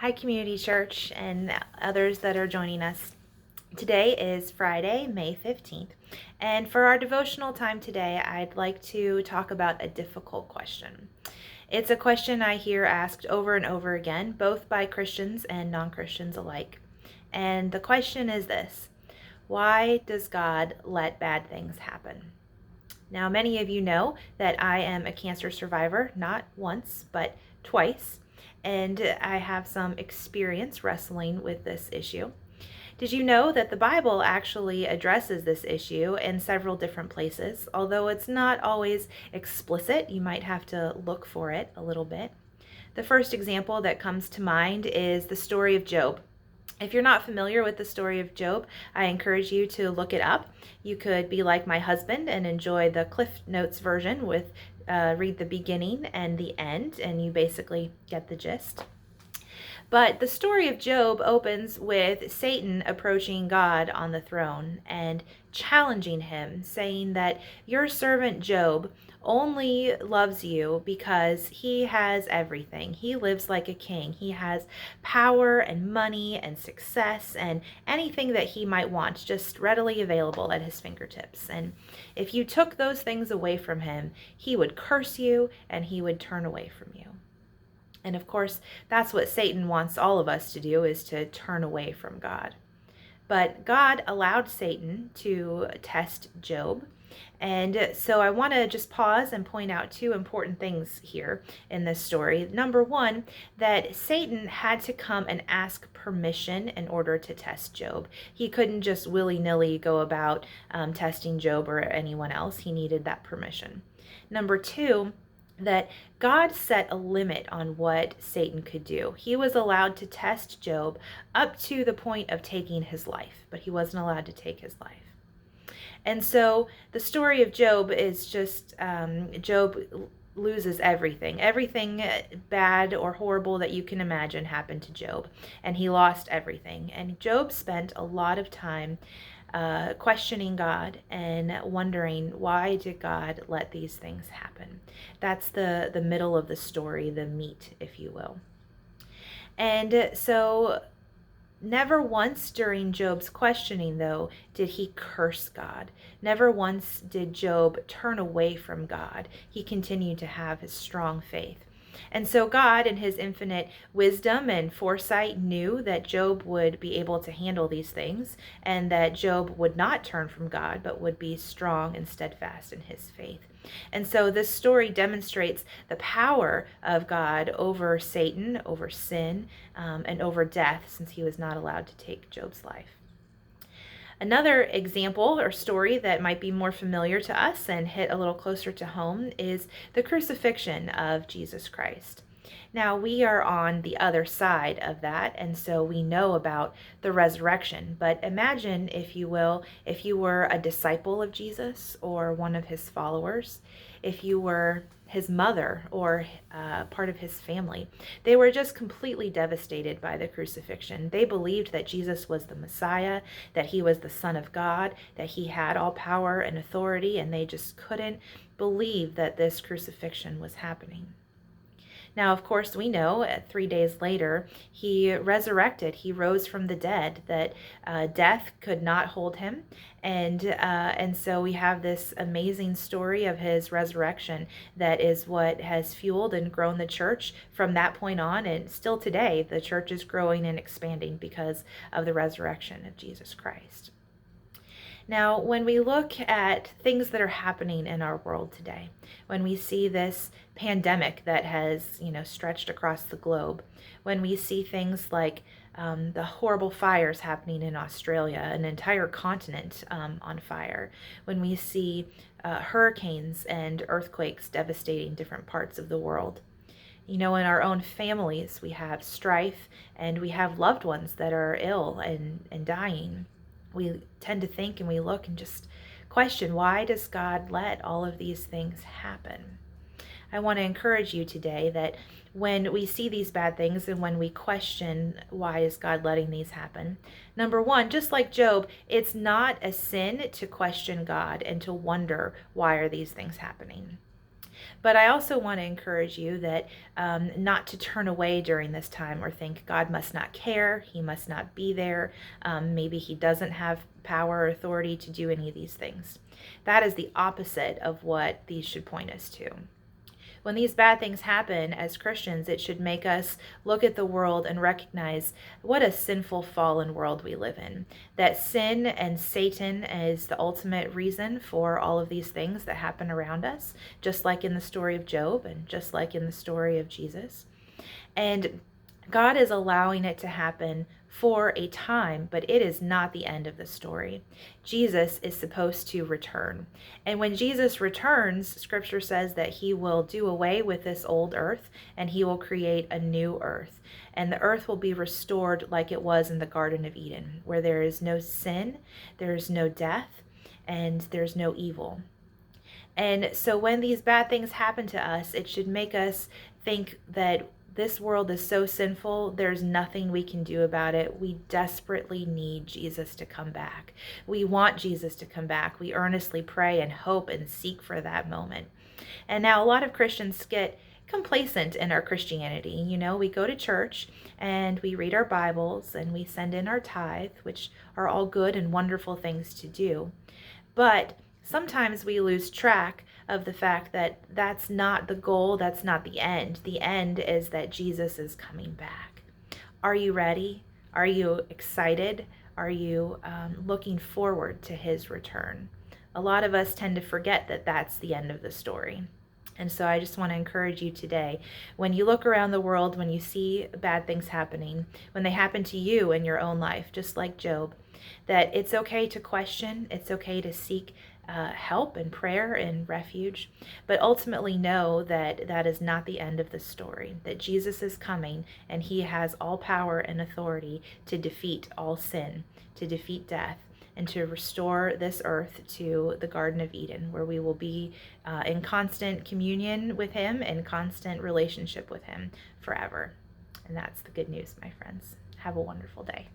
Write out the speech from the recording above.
Hi, Community Church, and others that are joining us. Today is Friday, May 15th, and for our devotional time today, I'd like to talk about a difficult question. It's a question I hear asked over and over again, both by Christians and non-Christians alike. And the question is this: why does God let bad things happen? Now, many of you know that I am a cancer survivor, not once, but twice, and I have some experience wrestling with this issue. Did you know that the Bible actually addresses this issue in several different places? Although it's not always explicit, you might have to look for it a little bit. The first example that comes to mind is the story of Job. If you're not familiar with the story of Job, I encourage you to look it up. You could be like my husband and enjoy the Cliff Notes version with read the beginning and the end, and you basically get the gist. But the story of Job opens with Satan approaching God on the throne and challenging him, saying that your servant Job only loves you because he has everything. He lives like a king. He has power and money and success and anything that he might want just readily available at his fingertips. And if you took those things away from him, he would curse you and he would turn away from you. And of course, that's what Satan wants all of us to do, is to turn away from God. But God allowed Satan to test Job. And so I want to just pause and point out two important things here in this story. Number one, that Satan had to come and ask permission in order to test Job. He couldn't just willy-nilly go about testing Job or anyone else. He needed that permission. Number two, that God set a limit on what Satan could do. He was allowed to test Job up to the point of taking his life, but he wasn't allowed to take his life. And so the story of Job is just Job loses everything. Everything bad or horrible that you can imagine happened to Job, and he lost everything. And Job spent a lot of time questioning God and wondering, why did God let these things happen? That's the middle of the story, the meat, if you will. And so never once during Job's questioning, though, did he curse God. Never once did Job turn away from God. He continued to have his strong faith. And so God, in his infinite wisdom and foresight, knew that Job would be able to handle these things, and that Job would not turn from God, but would be strong and steadfast in his faith. And so this story demonstrates the power of God over Satan, over sin, and over death, since he was not allowed to take Job's life. Another example or story that might be more familiar to us and hit a little closer to home is the crucifixion of Jesus Christ. Now, we are on the other side of that, and so we know about the resurrection. But imagine, if you will, if you were a disciple of Jesus or one of his followers, if you were his mother or part of his family. They were just completely devastated by the crucifixion. They believed that Jesus was the Messiah, that he was the Son of God, that he had all power and authority, and they just couldn't believe that this crucifixion was happening. Now, of course, we know 3 days later, he resurrected. He rose from the dead, that death could not hold him. And so we have this amazing story of his resurrection that is what has fueled and grown the church from that point on. And still today, the church is growing and expanding because of the resurrection of Jesus Christ. Now, when we look at things that are happening in our world today, when we see this pandemic that has, stretched across the globe, when we see things like the horrible fires happening in Australia, an entire continent on fire, when we see hurricanes and earthquakes devastating different parts of the world. In our own families, we have strife and we have loved ones that are ill and dying. We tend to think and we look and just question, why does God let all of these things happen? I want to encourage you today that when we see these bad things and when we question, why is God letting these happen? Number one, just like Job, it's not a sin to question God and to wonder, why are these things happening? But I also want to encourage you that not to turn away during this time or think God must not care, he must not be there, maybe he doesn't have power or authority to do any of these things. That is the opposite of what these should point us to. When these bad things happen as Christians, it should make us look at the world and recognize what a sinful, fallen world we live in. That sin and Satan is the ultimate reason for all of these things that happen around us, just like in the story of Job and just like in the story of Jesus. And God is allowing it to happen for a time, but it is not the end of the story. Jesus is supposed to return. And when Jesus returns, Scripture says that he will do away with this old earth and he will create a new earth. And the earth will be restored like it was in the Garden of Eden, where there is no sin, there is no death, and there's no evil. And so when these bad things happen to us, it should make us think that this world is so sinful, there's nothing we can do about it. We desperately need Jesus to come back. We want Jesus to come back. We earnestly pray and hope and seek for that moment. And now a lot of Christians get complacent in our Christianity. You know, we go to church and we read our Bibles and we send in our tithe, which are all good and wonderful things to do. But sometimes we lose track of the fact that that's not the goal, that's not the end. The end is that Jesus is coming back. Are you ready? Are you excited? Are you looking forward to his return? A lot of us tend to forget that that's the end of the story. And so I just want to encourage you today, when you look around the world, when you see bad things happening, when they happen to you in your own life, just like Job, that it's okay to question, it's okay to seek help and prayer and refuge, but ultimately know that that is not the end of the story, that Jesus is coming and he has all power and authority to defeat all sin, to defeat death, and to restore this earth to the Garden of Eden, where we will be in constant communion with him and constant relationship with him forever. And that's the good news, my friends. Have a wonderful day.